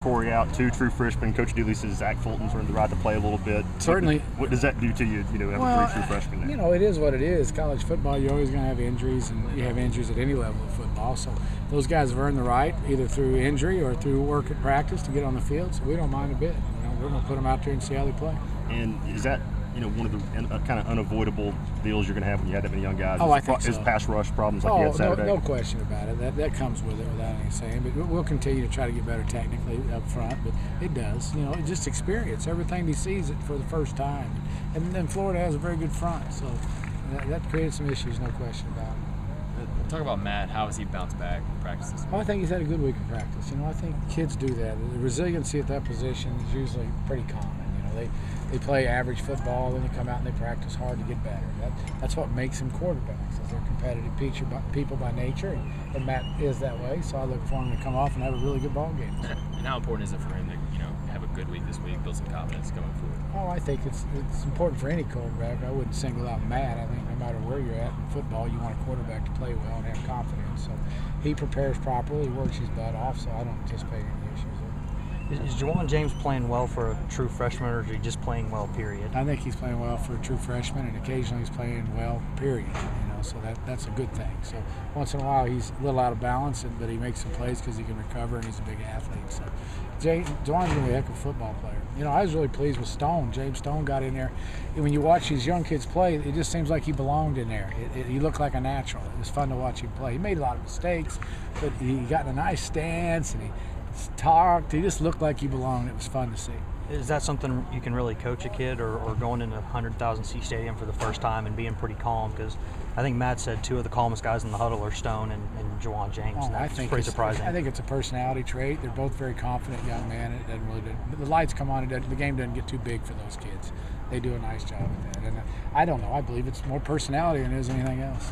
Corey out, two true freshmen. Coach Dooley says Zach Fulton's earned the right to play a little bit. Certainly. What does that do to you, having three true freshmen there? It is what it is. College football, you're always going to have injuries, and you have injuries at any level of football. So those guys have earned the right, either through injury or through work at practice, to get on the field. So we don't mind a bit. We're going to put them out there and see how they play. And is that one of the kind of unavoidable deals you're going to have when you have that many young guys? I think so. Is pass rush problems like you had Saturday? No question about it. That comes with it, without any saying. But we'll continue to try to get better technically up front. But it does. It's just experience. Everything he sees it for the first time. And then Florida has a very good front. So that created some issues, no question about it. Talk about Matt. How has he bounced back in practice this week? I think he's had a good week of practice. I think kids do that. The resiliency at that position is usually pretty common. They play average football, then they come out and they practice hard to get better. That's what makes them quarterbacks. They're competitive people by nature, and Matt is that way. So I look for him to come off and have a really good ball game. And how important is it for him to have a good week this week, build some confidence going forward? I think it's important for any quarterback. I wouldn't single out Matt. I think no matter where you're at in football, you want a quarterback to play well and have confidence. So he prepares properly, he works his butt off. So I don't anticipate any issues there. Is Juwan James playing well for a true freshman, or is he just playing well, period? I think he's playing well for a true freshman, and occasionally he's playing well, period. So that's a good thing. So once in a while he's a little out of balance, but he makes some plays because he can recover, and he's a big athlete. So Juwan's going to be a heck of a football player. I was really pleased with Stone. James Stone got in there. And when you watch these young kids play, it just seems like he belonged in there. He looked like a natural. It was fun to watch him play. He made a lot of mistakes, but he got in a nice stance, and he talked. He just looked like he belonged. It was fun to see. Is that something you can really coach a kid, or going into 100,000-seat stadium for the first time and being pretty calm? Because I think Matt said two of the calmest guys in the huddle are Stone and Juwan James. And that's pretty surprising. I think it's a personality trait. They're both very confident young men. It doesn't really the lights come on. The game doesn't get too big for those kids. They do a nice job with that. And I don't know. I believe it's more personality than it is anything else.